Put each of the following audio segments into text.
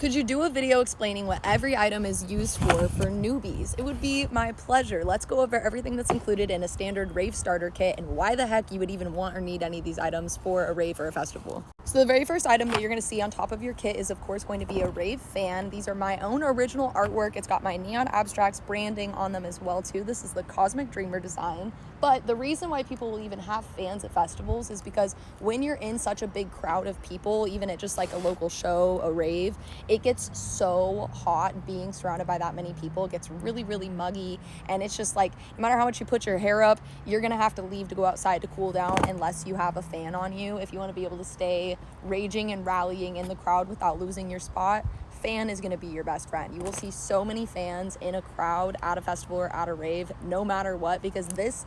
Could you do a video explaining what every item is used for newbies? It would be my pleasure. Let's go over everything that's included in a standard rave starter kit and why the heck you would even want or need any of these items for a rave or a festival. So the very first item that you're going to see on top of your kit is of course going to be a rave fan. These are my own original artwork. It's got my Neon Abstracts branding on them as well too. This is the Cosmic Dreamer design. But the reason why people will even have fans at festivals is because when you're in such a big crowd of people, even at just like a local show, a rave, it gets so hot being surrounded by that many people. It gets really, really muggy. And it's just like, no matter how much you put your hair up, you're going to have to leave to go outside to cool down unless you have a fan on you. If you want to be able to stay raging and rallying in the crowd without losing your spot, fan is going to be your best friend. You will see so many fans in a crowd at a festival or at a rave, no matter what, because this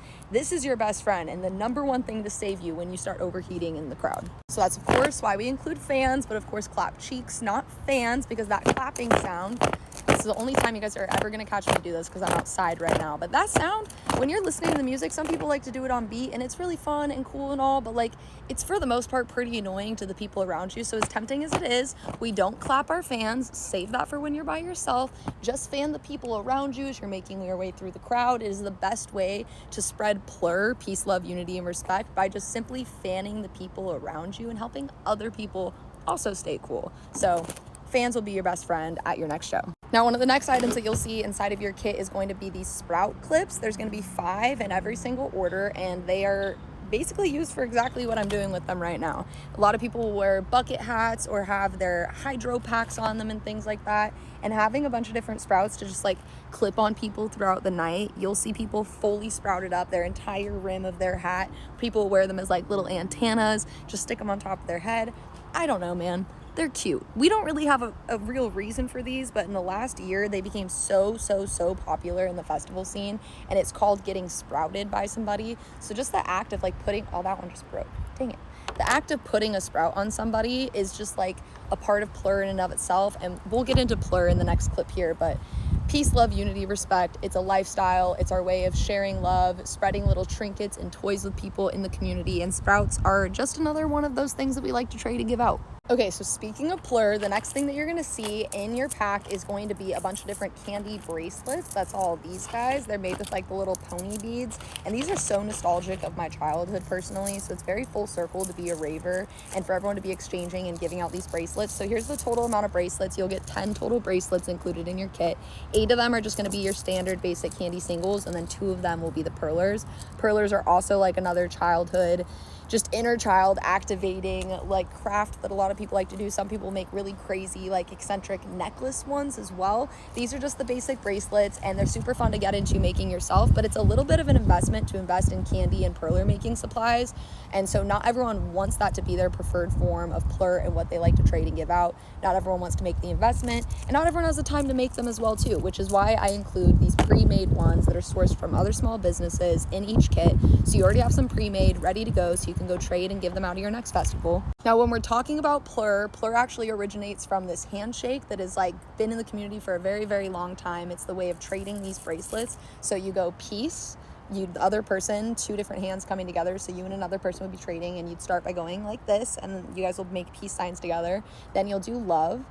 is your best friend and the number one thing to save you when you start overheating in the crowd. So that's of course why we include fans, but of course clap cheeks, not fans, because that clapping sound, this is the only time you guys are ever going to catch me do this because I'm outside right now, but that sound, when you're listening to the music, some people like to do it on beat and it's really fun and cool and all, but like it's for the most part pretty annoying to the people around you. So as tempting as it is, we don't clap our fans. Save that for when you're by yourself. Just fan the people around you as you're making your way through the crowd. It is the best way to spread plur, peace, love, unity, and respect by just simply fanning the people around you and helping other people also stay cool. So fans will be your best friend at your next show. Now, one of the next items that you'll see inside of your kit is going to be these sprout clips. There's going to be 5 in every single order, and they are basically used for exactly what I'm doing with them right now. A lot of people will wear bucket hats or have their hydro packs on them and things like that. And having a bunch of different sprouts to just like clip on people throughout the night, you'll see people fully sprouted up their entire rim of their hat. People wear them as like little antennas, just stick them on top of their head. I don't know, man. They're cute. We don't really have a real reason for these, but in the last year, they became so popular in the festival scene, and it's called getting sprouted by somebody. So just the act of like putting, oh, that one just broke. Dang it. The act of putting a sprout on somebody is just like a part of plur in and of itself, and we'll get into plur in the next clip here, but peace, love, unity, respect. It's a lifestyle. It's our way of sharing love, spreading little trinkets and toys with people in the community, and sprouts are just another one of those things that we like to trade and give out. Okay, so speaking of plur, the next thing that you're going to see in your pack is going to be a bunch of different candy bracelets. That's all these guys. They're made with like the little pony beads, and these are so nostalgic of my childhood personally, so it's very full circle to be a raver and for everyone to be exchanging and giving out these bracelets. So here's the total amount of bracelets. You'll get 10 total bracelets included in your kit. 8 of them are just going to be your standard basic candy singles, and then 2 of them will be the pearlers. Pearlers are also like another childhood, just inner child activating like craft that a lot of people like to do. Some people make really crazy like eccentric necklace ones as well. These are just the basic bracelets, and they're super fun to get into making yourself, but it's a little bit of an investment to invest in candy and pearler making supplies, and so not everyone wants that to be their preferred form of plur and what they like to trade and give out. Not everyone wants to make the investment, and not everyone has the time to make them as well too, which is why I include these pre-made ones that are sourced from other small businesses in each kit. So you already have some pre-made ready to go, so you can go trade and give them out at your next festival. Now, when we're talking about plur actually originates from this handshake that has like been in the community for a very long time. It's the way of trading these bracelets. So you go peace, you the other person, 2 different hands coming together, so you and another person would be trading, and you'd start by going like this, and you guys will make peace signs together. Then you'll do love,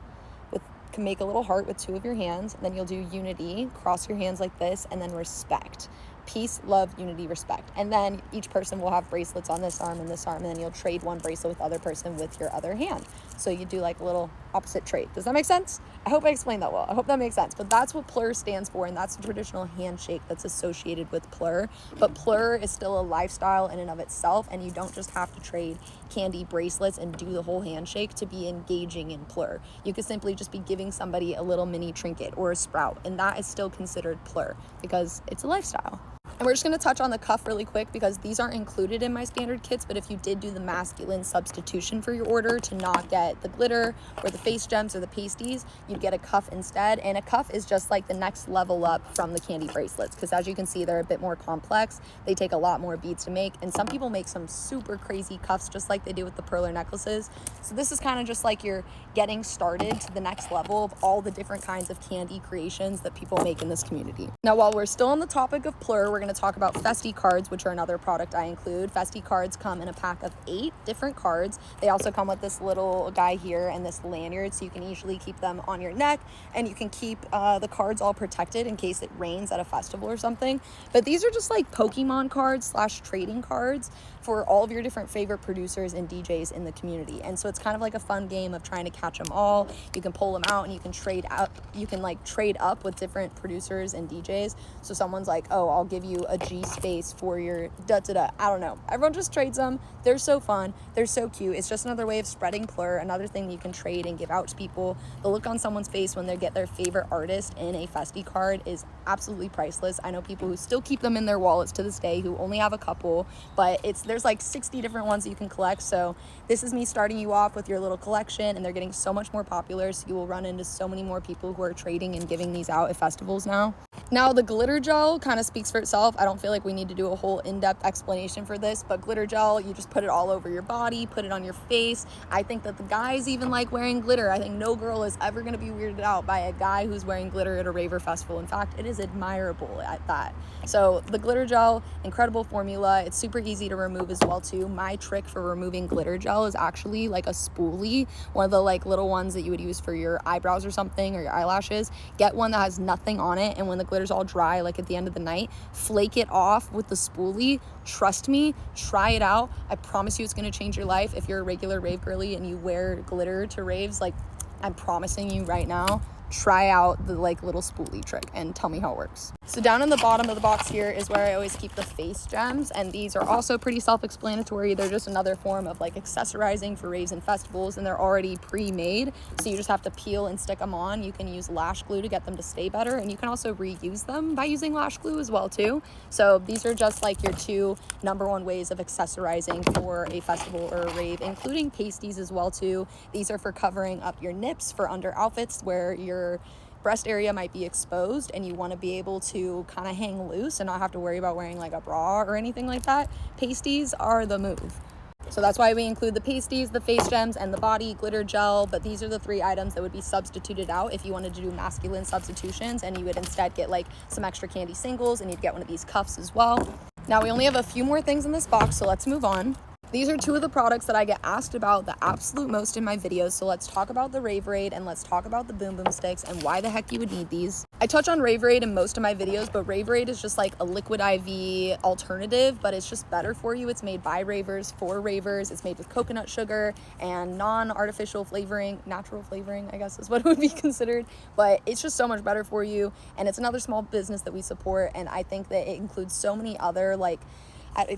can make a little heart with 2 of your hands. Then you'll do unity, cross your hands like this, and then respect. Peace, love, unity, respect. And then each person will have bracelets on this arm and this arm, and then you'll trade one bracelet with the other person with your other hand. So you do like a little opposite trade. Does that make sense? I hope I explained that well. I hope that makes sense. But that's what plur stands for, and that's the traditional handshake that's associated with plur. But plur is still a lifestyle in and of itself, and you don't just have to trade candy bracelets and do the whole handshake to be engaging in plur. You could simply just be giving somebody a little mini trinket or a sprout, and that is still considered plur because it's a lifestyle. And we're just going to touch on the cuff really quick because these aren't included in my standard kits, but if you did do the masculine substitution for your order to not get the glitter or the face gems or the pasties, you'd get a cuff instead. And a cuff is just like the next level up from the candy bracelets because as you can see, they're a bit more complex. They take a lot more beads to make, and some people make some super crazy cuffs just like they do with the pearler necklaces. So this is kind of just like you're getting started to the next level of all the different kinds of candy creations that people make in this community. Now, while we're still on the topic of plur, we're going to talk about Festi cards, which are another product I include. Festi cards come in a pack of 8 different cards. They also come with this little guy here and this lanyard, so you can easily keep them on your neck, and you can keep the cards all protected in case it rains at a festival or something. But these are just like Pokemon cards / trading cards for all of your different favorite producers and DJs in the community. And so it's kind of like a fun game of trying to catch them all. You can pull them out and you can trade up. You can like trade up with different producers and DJs. So someone's like, oh, I'll give you a G space for your da-da-da. I don't know. Everyone just trades them. They're so fun. They're so cute. It's just another way of spreading plur, another thing that you can trade and give out to people. The look on someone's face when they get their favorite artist in a Festi card is absolutely priceless. I know people who still keep them in their wallets to this day who only have a couple, but there's like 60 different ones that you can collect. So this is me starting you off with your little collection, and they're getting so much more popular, so you will run into so many more people who are trading and giving these out at festivals now. Now the glitter gel kind of speaks for itself. I don't feel like we need to do a whole in-depth explanation for this, but glitter gel, you just put it all over your body, put it on your face. I think that the guys even like wearing glitter. I think no girl is ever going to be weirded out by a guy who's wearing glitter at a raver festival. In fact, it is admirable at that. So the glitter gel, incredible formula. It's super easy to remove as well too. My trick for removing glitter gel is actually like a spoolie, one of the like little ones that you would use for your eyebrows or something, or your eyelashes. Get one that has nothing on it, and when the glitter's all dry, like at the end of the night, flake it off with the spoolie. Trust me, try it out. I promise you it's going to change your life. If you're a regular rave girly and you wear glitter to raves, like I'm promising you right now, try out the like little spoolie trick and tell me how it works. So down in the bottom of the box here is where I always keep the face gems, and these are also pretty self-explanatory. They're just another form of like accessorizing for raves and festivals, and they're already pre-made, so you just have to peel and stick them on. You can use lash glue to get them to stay better, and you can also reuse them by using lash glue as well too. So these are just like your 2 number 1 ways of accessorizing for a festival or a rave, including pasties as well too. These are for covering up your nips for under outfits where your breast area might be exposed and you want to be able to kind of hang loose and not have to worry about wearing like a bra or anything like that. Pasties are the move. So that's why we include the pasties, the face gems, and the body glitter gel. But these are the 3 items that would be substituted out if you wanted to do masculine substitutions, and you would instead get like some extra candy singles, and you'd get one of these cuffs as well. Now we only have a few more things in this box, so let's move on. These are 2 of the products that I get asked about the absolute most in my videos, so let's talk about the Rave Raid and let's talk about the Boom Boom Sticks and why the heck you would need these. I touch on Rave Raid in most of my videos, but Rave Raid is just like a liquid IV alternative, but it's just better for you. It's made by ravers for ravers. It's made with coconut sugar and non-artificial flavoring, natural flavoring, I guess is what it would be considered, but it's just so much better for you, and it's another small business that we support, and I think that it includes so many other like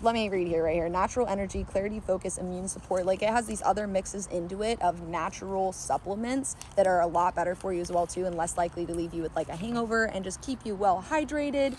let me read here right here. Natural energy, clarity, focus, immune support. Like it has these other mixes into it of natural supplements that are a lot better for you as well too, and less likely to leave you with like a hangover and just keep you well hydrated.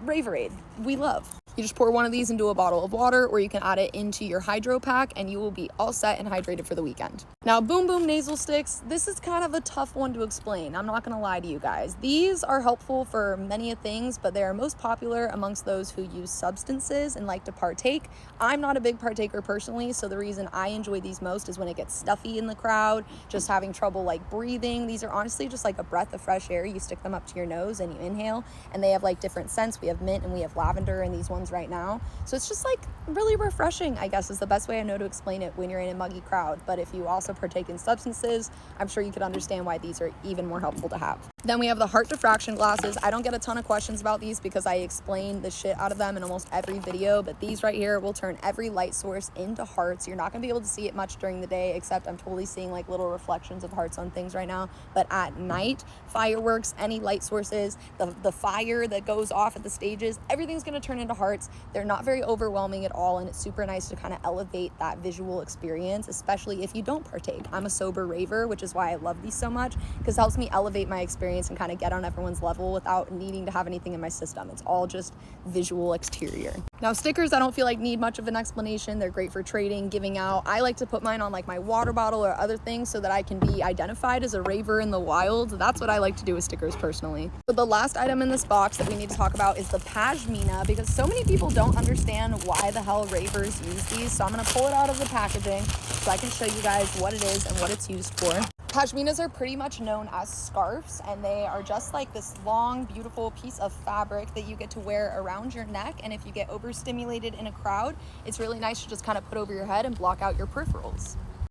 Raverade, we love. You just pour one of these into a bottle of water, or you can add it into your hydro pack, and you will be all set and hydrated for the weekend. Now, Boom Boom nasal sticks, this is kind of a tough one to explain. I'm not gonna lie to you guys. These are helpful for many things, but they are most popular amongst those who use substances and like to partake. I'm not a big partaker personally, so the reason I enjoy these most is when it gets stuffy in the crowd, just having trouble like breathing. These are honestly just like a breath of fresh air. You stick them up to your nose and you inhale, and they have like different scents. We have mint and we have lavender, and these ones right now, so it's just like really refreshing, I guess is the best way I know to explain it when you're in a muggy crowd. But if you also partake in substances, I'm sure you could understand why these are even more helpful to have. Then we have the heart diffraction glasses. I don't get a ton of questions about these because I explain the shit out of them in almost every video, but these right here will turn every light source into hearts. You're not gonna be able to see it much during the day, except I'm totally seeing like little reflections of hearts on things right now, but at night, fireworks, any light sources, the fire that goes off at the stages, everything's gonna turn into hearts. They're not very overwhelming at all, and it's super nice to kind of elevate that visual experience, especially if you don't partake. I'm a sober raver, which is why I love these so much, because it helps me elevate my experience and kind of get on everyone's level without needing to have anything in my system. It's all just visual exterior. Now stickers, I don't feel like need much of an explanation. They're great for trading, giving out. I like to put mine on like my water bottle or other things so that I can be identified as a raver in the wild. That's what I like to do with stickers personally. But the last item in this box that we need to talk about is the pashmina, because so many people don't understand why the hell ravers use these. So I'm gonna pull it out of the packaging so I can show you guys what it is and what it's used for. Pashminas are pretty much known as scarves, and they are just like this long, beautiful piece of fabric that you get to wear around your neck. And if you get overstimulated in a crowd, it's really nice to just kind of put over your head and block out your peripherals.